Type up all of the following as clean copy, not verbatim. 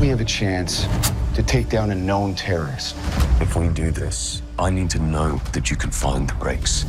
we have a chance to take down a known terrorist. If we do this, I need to know that you can find the brakes.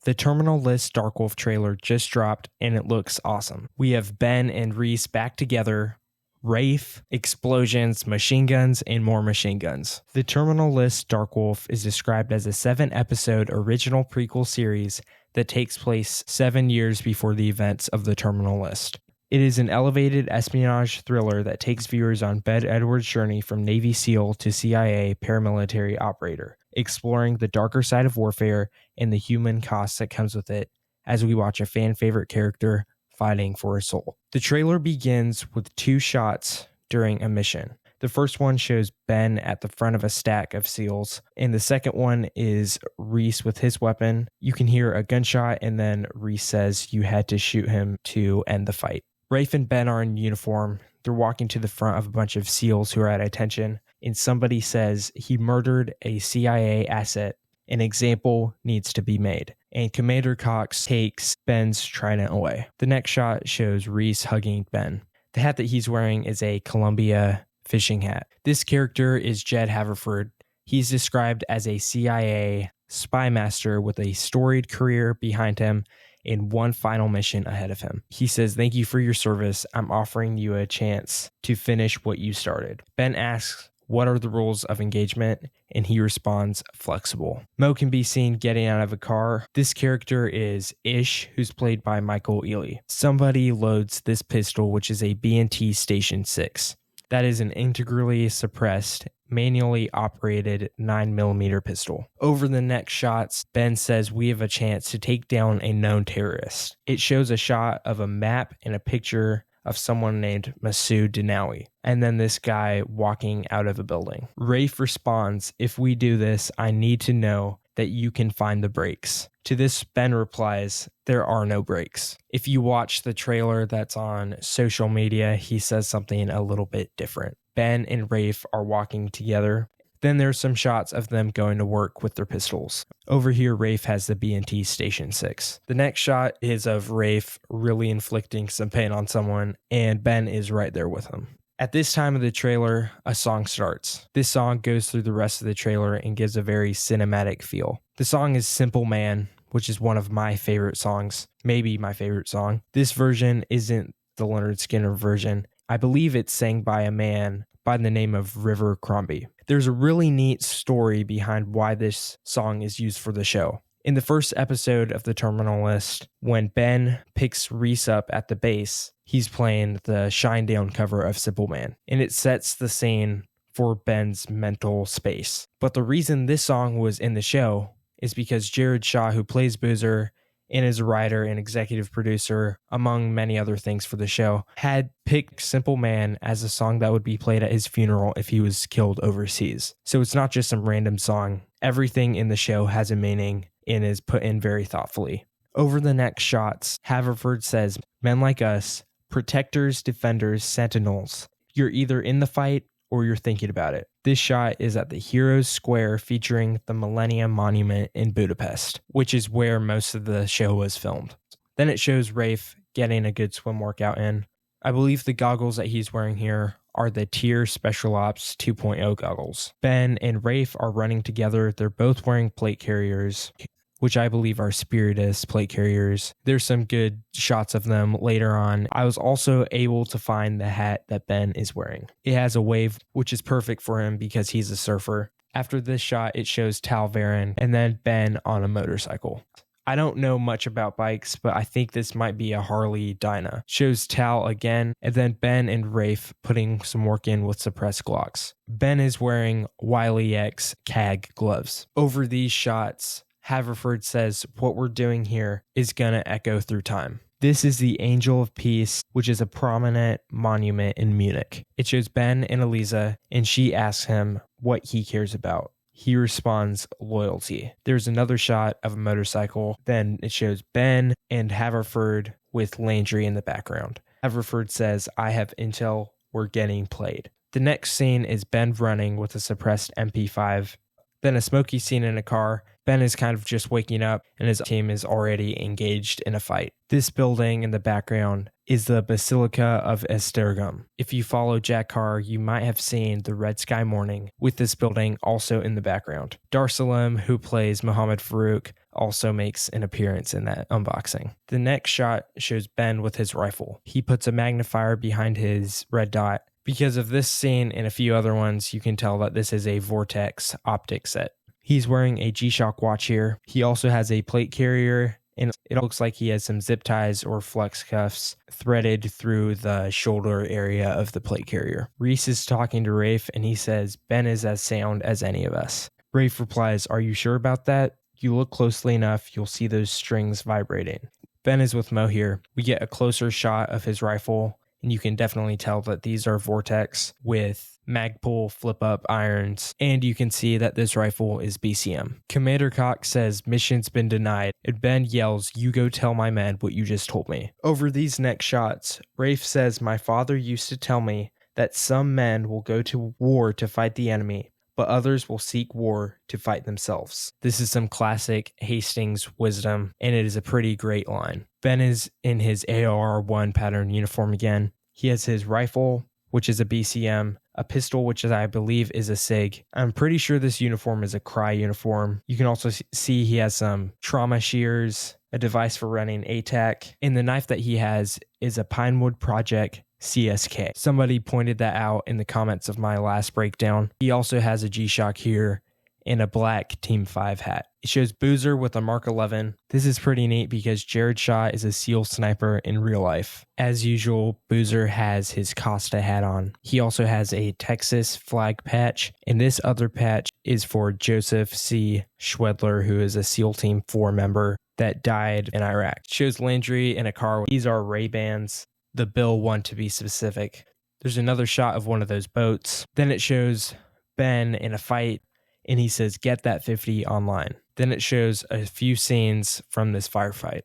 The Terminal List Darkwolf trailer just dropped and it looks awesome. We have Ben and Reese back together, Rafe, explosions, machine guns, and more machine guns. The Terminal List Darkwolf is described as a 7-episode original prequel series that takes place 7 years before the events of the Terminal List. It is an elevated espionage thriller that takes viewers on Ben Edwards' journey from Navy SEAL to CIA paramilitary operator, exploring the darker side of warfare and the human cost that comes with it as we watch a fan-favorite character fighting for a soul. The trailer begins with 2 shots during a mission. The first one shows Ben at the front of a stack of SEALs, and the second one is Reese with his weapon. You can hear a gunshot, and then Reese says you had to shoot him to end the fight. Rafe and Ben are in uniform. They're walking to the front of a bunch of SEALs who are at attention, and somebody says he murdered a CIA asset. An example needs to be made. And Commander Cox takes Ben's trident away. The next shot shows Reese hugging Ben. The hat that he's wearing is a Columbia fishing hat. This character is Jed Haverford. He's described as a CIA spy master with a storied career behind him and one final mission ahead of him. He says, "Thank you for your service. I'm offering you a chance to finish what you started." Ben asks, "What are the rules of engagement?" And he responds, "Flexible." Mo can be seen getting out of a car. This character is Ish, who's played by Michael Ealy. Somebody loads this pistol, which is a B&T Station 6. That is an integrally suppressed, manually operated 9mm pistol. Over the next shots, Ben says we have a chance to take down a known terrorist. It shows a shot of a map and a picture of someone named Masoud Dinawi, and then this guy walking out of a building. Rafe responds, "If we do this, I need to know that you can find the brakes." To this, Ben replies, "There are no brakes." If you watch the trailer that's on social media, he says something a little bit different. Ben and Rafe are walking together. Then there's some shots of them going to work with their pistols. Over here, Rafe has the B&T Station 6. The next shot is of Rafe really inflicting some pain on someone, and Ben is right there with him. At this time of the trailer, a song starts. This song goes through the rest of the trailer and gives a very cinematic feel. The song is Simple Man, which is one of my favorite songs, maybe my favorite song. This version isn't the Leonard Skinner version. I believe it's sang by a man by the name of River Crombie. There's a really neat story behind why this song is used for the show. In the first episode of the Terminal List, when Ben picks Reese up at the base, he's playing the Shinedown cover of Simple Man, and it sets the scene for Ben's mental space. But the reason this song was in the show is because Jared Shaw, who plays Boozer and is a writer and executive producer, among many other things for the show, had picked Simple Man as a song that would be played at his funeral if he was killed overseas. So it's not just some random song. Everything in the show has a meaning and is put in very thoughtfully. Over the next shots, Haverford says, "Men like us, protectors, defenders, sentinels. You're either in the fight or you're thinking about it." This shot is at the Heroes Square featuring the Millennium Monument in Budapest, which is where most of the show was filmed. Then it shows Rafe getting a good swim workout in. I believe the goggles that he's wearing here are the Tier Special Ops 2.0 goggles. Ben and Rafe are running together. They're both wearing plate carriers, which I believe are Spiritus plate carriers. There's some good shots of them later on. I was also able to find the hat that Ben is wearing. It has a wave, which is perfect for him because he's a surfer. After this shot, it shows Tal Varon and then Ben on a motorcycle. I don't know much about bikes, but I think this might be a Harley Dyna. Shows Tal again, and then Ben and Rafe putting some work in with suppressed Glocks. Ben is wearing Wiley X CAG gloves. Over these shots, Haverford says, "What we're doing here is going to echo through time." This is the Angel of Peace, which is a prominent monument in Munich. It shows Ben and Eliza, and she asks him what he cares about. He responds, "Loyalty." There's another shot of a motorcycle. Then it shows Ben and Haverford with Landry in the background. Haverford says, "I have intel. We're getting played." The next scene is Ben running with a suppressed MP5. Then a smoky scene in a car. Ben is kind of just waking up and his team is already engaged in a fight. This building in the background is the Basilica of Estergum. If you follow Jack Carr, you might have seen the Red Sky Mourning with this building also in the background. Darsalam, who plays Muhammad Farouk, also makes an appearance in that unboxing. The next shot shows Ben with his rifle. He puts a magnifier behind his red dot. Because of this scene and a few other ones, you can tell that this is a Vortex optic set. He's wearing a G-Shock watch here. He also has a plate carrier, and it looks like he has some zip ties or flex cuffs threaded through the shoulder area of the plate carrier. Reese is talking to Rafe, and he says, Ben is as sound as any of us. Rafe replies, are you sure about that? You look closely enough, you'll see those strings vibrating. Ben is with Mo here. We get a closer shot of his rifle, and you can definitely tell that these are Vortex with Magpul flip-up irons, and you can see that this rifle is BCM. Commander Cox says, mission's been denied, and Ben yells, you go tell my men what you just told me. Over these next shots, Rafe says, my father used to tell me that some men will go to war to fight the enemy, but others will seek war to fight themselves. This is some classic Hastings wisdom, and it is a pretty great line. Ben is in his AR-1 pattern uniform again. He has his rifle, which is a BCM, a pistol, which is, I believe, is a SIG. I'm pretty sure this uniform is a Cry uniform. You can also see he has some trauma shears, a device for running ATAC, and the knife that he has is a Pinewood Project CSK. Somebody pointed that out in the comments of my last breakdown. He also has a G-Shock here and a black Team 5 hat. It shows Boozer with a Mark 11. This is pretty neat because Jared Shaw is a SEAL sniper in real life. As usual, Boozer has his Costa hat on. He also has a Texas flag patch, and this other patch is for Joseph C. Schwedler, who is a SEAL Team 4 member that died in Iraq. It shows Landry in a car. These are Ray-Bans. The Bill one to be specific. There's another shot of one of those boats. Then it shows Ben in a fight, and he says, get that 50 online. Then it shows a few scenes from this firefight.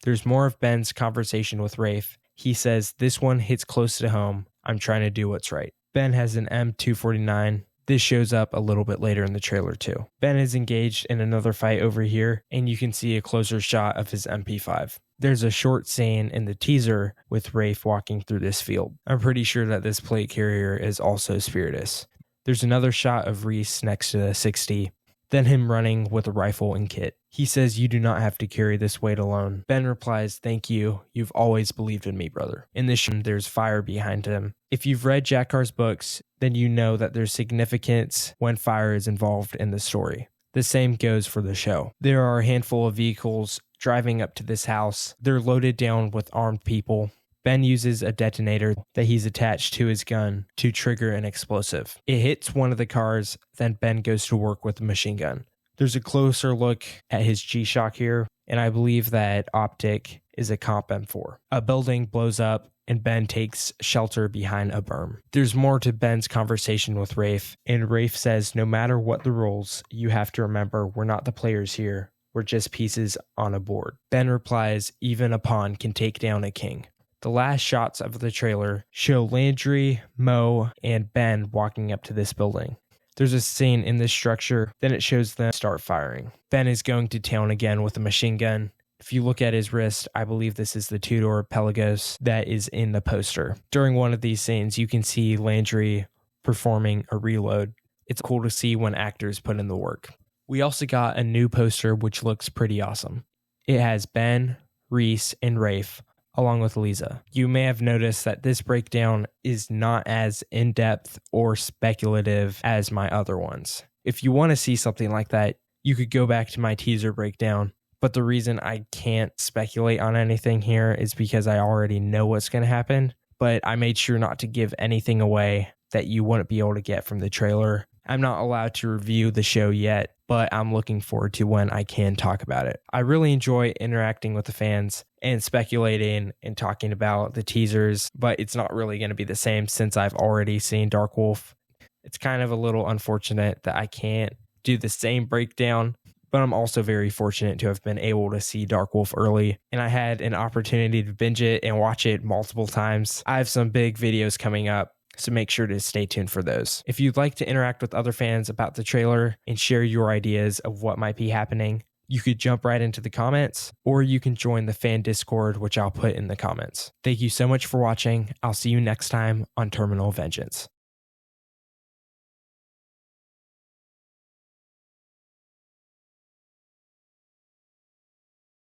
There's more of Ben's conversation with Rafe. He says, this one hits close to home. I'm trying to do what's right. Ben has an M249. This shows up a little bit later in the trailer too. Ben is engaged in another fight over here, and you can see a closer shot of his MP5. There's a short scene in the teaser with Rafe walking through this field. I'm pretty sure that this plate carrier is also Spiritus. There's another shot of Reese next to the 60, then him running with a rifle and kit. He says, you do not have to carry this weight alone. Ben replies, thank you. You've always believed in me, brother. In this shot, there's fire behind him. If you've read Jack Carr's books, then you know that there's significance when fire is involved in the story. The same goes for the show. There are a handful of vehicles driving up to this house. They're loaded down with armed people. Ben uses a detonator that he's attached to his gun to trigger an explosive. It hits one of the cars, then Ben goes to work with a machine gun. There's a closer look at his G-Shock here, and I believe that optic is a Comp M4. A building blows up, and Ben takes shelter behind a berm. There's more to Ben's conversation with Rafe, and Rafe says, no matter what the rules, you have to remember we're not the players here. We're just pieces on a board. Ben replies, even a pawn can take down a king. The last shots of the trailer show Landry, Mo, and Ben walking up to this building. There's a scene in this structure, then it shows them start firing. Ben is going to town again with a machine gun. If you look at his wrist, I believe this is the two-door Pelagos that is in the poster. During one of these scenes, you can see Landry performing a reload. It's cool to see when actors put in the work. We also got a new poster which looks pretty awesome. It has Ben, Reese, and Rafe, along with Lisa. You may have noticed that this breakdown is not as in-depth or speculative as my other ones. If you want to see something like that, you could go back to my teaser breakdown. But the reason I can't speculate on anything here is because I already know what's going to happen. But I made sure not to give anything away that you wouldn't be able to get from the trailer. I'm not allowed to review the show yet, but I'm looking forward to when I can talk about it. I really enjoy interacting with the fans and speculating and talking about the teasers, but it's not really going to be the same since I've already seen Dark Wolf. It's kind of a little unfortunate that I can't do the same breakdown, but I'm also very fortunate to have been able to see Dark Wolf early, and I had an opportunity to binge it and watch it multiple times. I have some big videos coming up So make sure to stay tuned for those. If you'd like to interact with other fans about the trailer and share your ideas of what might be happening, you could jump right into the comments, or you can join the fan Discord, which I'll put in the comments. Thank you so much for watching. I'll see you next time on Terminal Vengeance.